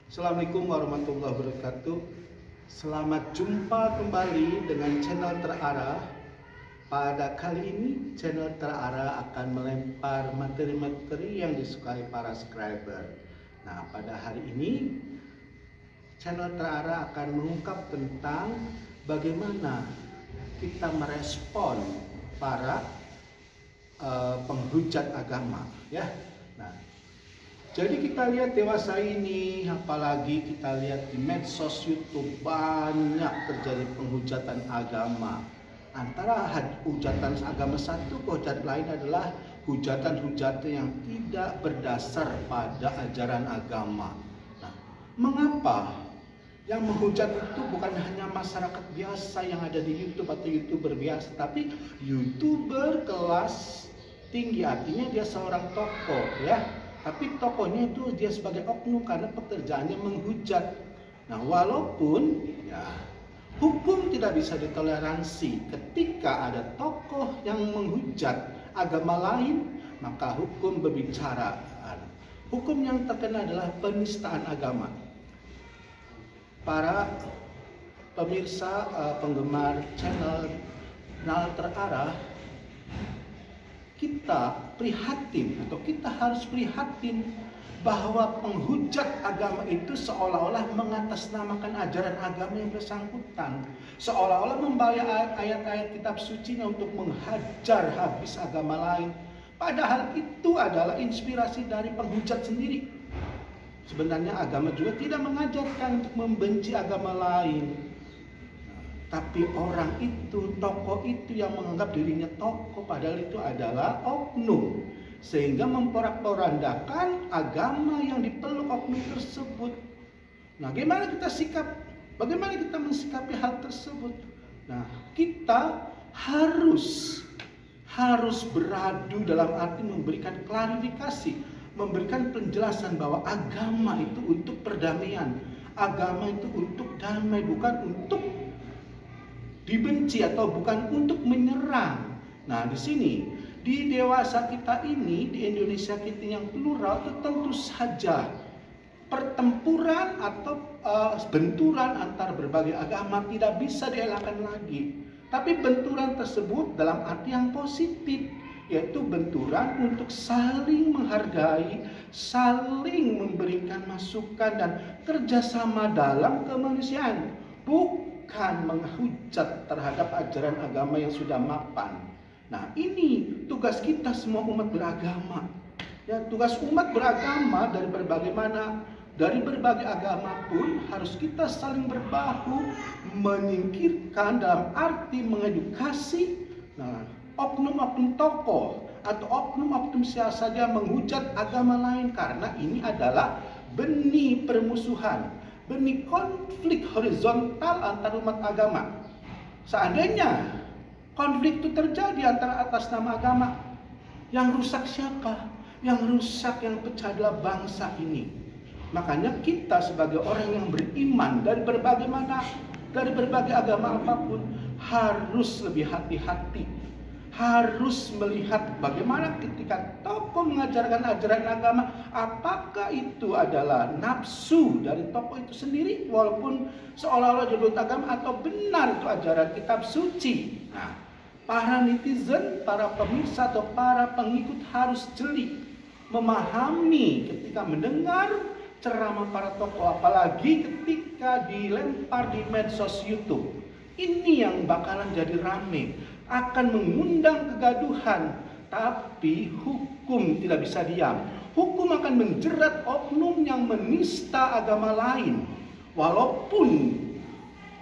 Assalamualaikum warahmatullahi wabarakatuh. Selamat jumpa kembali dengan channel Terarah. Pada kali ini channel Terarah akan melempar materi-materi yang disukai para subscriber. Nah, pada hari ini channel Terarah akan mengungkap tentang bagaimana kita merespon para penghujat agama, ya. Nah, jadi kita lihat dewasa ini, apalagi kita lihat di medsos YouTube, banyak terjadi penghujatan agama. Antara hujatan agama satu ke hujatan lain adalah hujatan-hujatan yang tidak berdasar pada ajaran agama. Nah, mengapa yang menghujat itu bukan hanya masyarakat biasa yang ada di YouTube atau YouTuber biasa, tapi YouTuber kelas tinggi, artinya dia seorang tokoh, ya. Tapi tokohnya itu dia sebagai oknum karena pekerjaannya menghujat. Nah, walaupun ya hukum tidak bisa ditoleransi ketika ada tokoh yang menghujat agama lain, maka hukum berbicara. Hukum yang terkena adalah penistaan agama. Para pemirsa penggemar channel Terarah, kita prihatin atau kita harus prihatin bahwa penghujat agama itu seolah-olah mengatasnamakan ajaran agama yang bersangkutan, seolah-olah membawa ayat-ayat kitab sucinya untuk menghajar habis agama lain, padahal itu adalah inspirasi dari penghujat sendiri. Sebenarnya agama juga tidak mengajarkan untuk membenci agama lain. Tapi orang itu, tokoh itu yang menganggap dirinya tokoh, padahal itu adalah oknum. Sehingga memporak-porandakan agama yang dipeluk oknum tersebut. Nah, bagaimana kita bagaimana kita mensikapi hal tersebut? Nah, kita harus beradu dalam arti memberikan klarifikasi, memberikan penjelasan bahwa agama itu untuk perdamaian. Agama itu untuk damai, bukan untuk dibenci atau bukan untuk menyerang. Nah, di sini di dewasa kita ini, di Indonesia kita yang plural, itu tentu saja pertempuran atau benturan antar berbagai agama tidak bisa dielakkan lagi. Tapi benturan tersebut dalam arti yang positif, yaitu benturan untuk saling menghargai, saling memberikan masukan dan kerjasama dalam kemanusiaan, bukan menghujat terhadap ajaran agama yang sudah mapan. Nah, ini tugas kita semua umat beragama. Ya, tugas umat beragama dari berbagai agama pun harus kita saling berbahu menyingkirkan dalam arti mengedukasi. Nah, oknum-oknum tokoh atau oknum-oknum siapa saja menghujat agama lain, karena ini adalah benih permusuhan, benih konflik horizontal antar umat agama. Seandainya konflik itu terjadi antara atas nama agama, yang rusak siapa? Yang rusak, yang pecah adalah bangsa ini. Makanya kita sebagai orang yang beriman dari berbagai agama apapun harus lebih hati-hati, harus melihat bagaimana ketika tokoh mengajarkan ajaran agama, apakah itu adalah nafsu dari tokoh itu sendiri walaupun seolah-olah judul agama, atau benar itu ajaran kitab suci. Nah, para netizen, para pemirsa atau para pengikut harus jeli memahami ketika mendengar ceramah para tokoh, apalagi ketika dilempar di medsos YouTube. Ini yang bakalan jadi rame, akan mengundang kegaduhan. Tapi hukum tidak bisa diam. Hukum akan menjerat oknum yang menista agama lain. Walaupun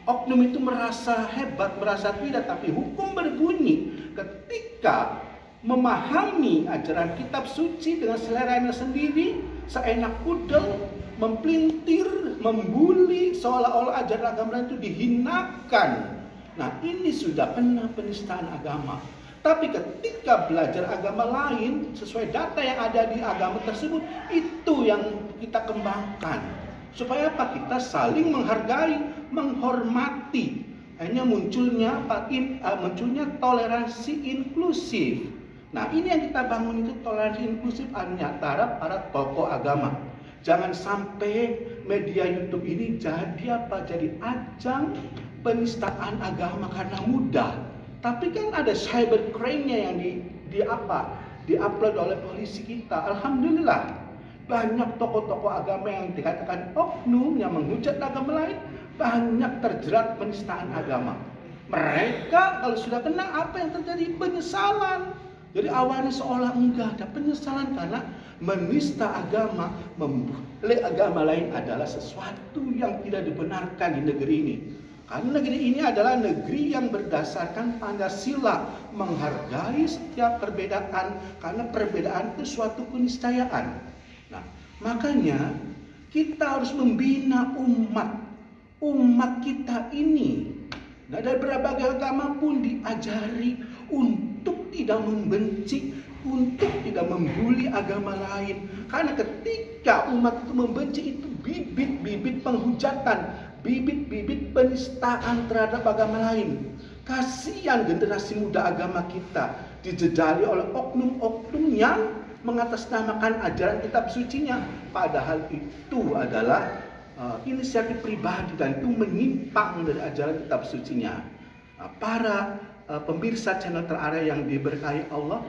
oknum itu merasa hebat, merasa tidak, tapi hukum berbunyi ketika memahami ajaran kitab suci dengan seleranya sendiri, seenak kudel, mempelintir, membuli, seolah-olah ajaran agama itu dihinakan. Nah, ini sudah kena penistaan agama. Tapi ketika belajar agama lain sesuai data yang ada di agama tersebut, itu yang kita kembangkan. Supaya apa? Kita saling menghargai, menghormati. Hanya munculnya toleransi inklusif. Nah, ini yang kita bangun, itu toleransi inklusif antara para tokoh agama. Jangan sampai media YouTube ini jadi apa? Jadi ajang penistaan agama karena mudah. Tapi kan ada cybercrime-nya yang di-upload oleh polisi kita. Alhamdulillah, banyak tokoh-tokoh agama yang dikatakan oknum yang menghujat agama lain, banyak terjerat penistaan agama. Mereka kalau sudah kena, apa yang terjadi? Penyesalan. Jadi awalnya seolah enggak ada penyesalan karena menista agama, membeli agama lain adalah sesuatu yang tidak dibenarkan di negeri ini. Karena negeri ini adalah negeri yang berdasarkan Pancasila, menghargai setiap perbedaan karena perbedaan itu suatu keniscayaan. Nah, makanya kita harus membina umat kita ini. Nah, dari berbagai agama pun diajari untuk tidak membenci, untuk tidak membuli agama lain. Karena ketika umat itu membenci, itu bibit-bibit penghujatan, bibit-bibit penistaan terhadap agama lain. Kasihan generasi muda agama kita dijejali oleh oknum-oknum yang mengatasnamakan ajaran kitab sucinya. Padahal itu adalah inisiatif pribadi dan itu menyimpang dari ajaran kitab sucinya. Para pemirsa channel Terarah yang diberkahi Allah,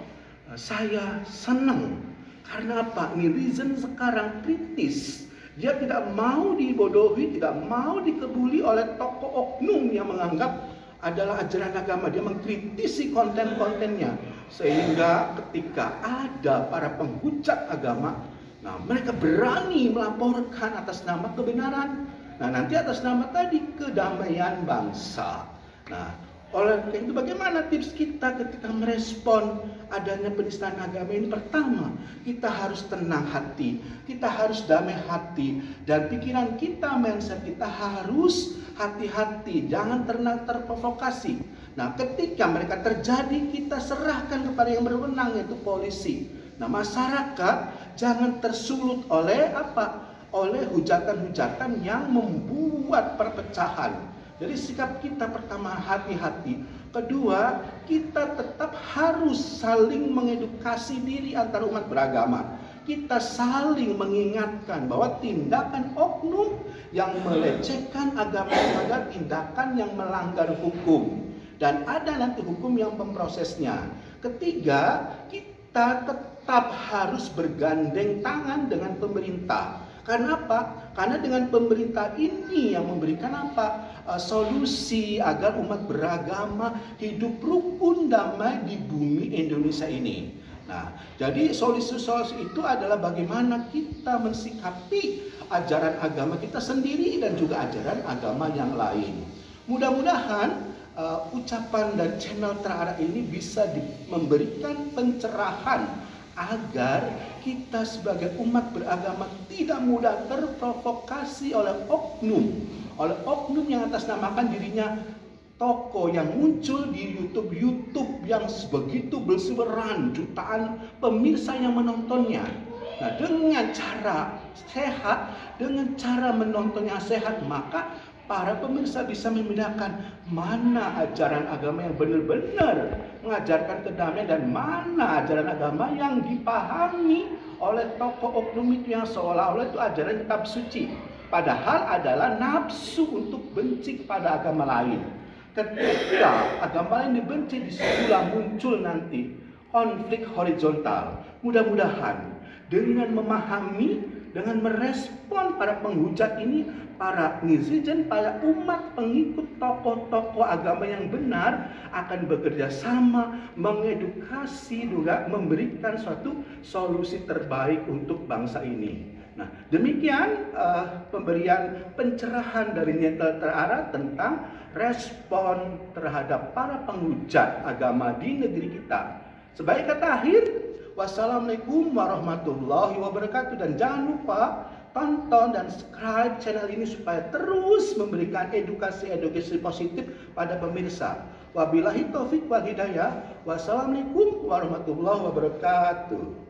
saya senang karena apa? Netizen sekarang kritis. Dia tidak mau dibodohi, tidak mau dikebuli oleh tokoh oknum yang menganggap adalah ajaran agama. Dia mengkritisi konten-kontennya, sehingga ketika ada para penghujat agama, nah mereka berani melaporkan atas nama kebenaran. Nah nanti atas nama tadi kedamaian bangsa. Nah oleh karena itu bagaimana tips kita ketika merespon adanya penistaan agama ini? Pertama, kita harus tenang hati, kita harus damai hati, dan pikiran kita, mindset kita harus hati-hati, jangan terprovokasi. Nah ketika mereka terjadi, kita serahkan kepada yang berwenang, yaitu polisi. Nah masyarakat jangan tersulut oleh oleh hujatan-hujatan yang membuat perpecahan. Jadi sikap kita pertama hati-hati. Kedua, kita tetap harus saling mengedukasi diri antar umat beragama. Kita saling mengingatkan bahwa tindakan oknum yang melecehkan agama adalah tindakan yang melanggar hukum. Dan ada nanti hukum yang memprosesnya. Ketiga, kita tetap harus bergandeng tangan dengan pemerintah. Karena apa? Karena dengan pemerintah ini yang memberikan solusi agar umat beragama hidup rukun damai di bumi Indonesia ini. Nah, jadi solusi-solusi itu adalah bagaimana kita mensikapi ajaran agama kita sendiri dan juga ajaran agama yang lain. Mudah-mudahan ucapan dan channel Terarah ini bisa memberikan pencerahan agar kita sebagai umat beragama tidak mudah terprovokasi oleh oknum yang atasnamakan dirinya tokoh yang muncul di YouTube yang begitu berseberan, jutaan pemirsa yang menontonnya. Nah, dengan cara sehat, dengan cara menonton yang sehat, maka para pemirsa bisa membedakan mana ajaran agama yang benar-benar mengajarkan kedamaian dan mana ajaran agama yang dipahami oleh tokoh oknum itu yang seolah-olah itu ajaran kitab suci. Padahal adalah nafsu untuk benci kepada agama lain. Ketika agama lain dibenci, disitulah muncul nanti konflik horizontal. Mudah-mudahan dengan memahami, dengan merespon para penghujat ini, para netizen, para umat pengikut tokoh-tokoh agama yang benar akan bekerja sama, mengedukasi, juga memberikan suatu solusi terbaik untuk bangsa ini. Nah, demikian pemberian pencerahan dari channel Terarah tentang respon terhadap para penghujat agama di negeri kita. Sebagai kata akhir, wassalamualaikum warahmatullahi wabarakatuh, dan jangan lupa tonton dan subscribe channel ini supaya terus memberikan edukasi positif pada pemirsa. Wabillahi taufik wal hidayah. Wassalamualaikum warahmatullahi wabarakatuh.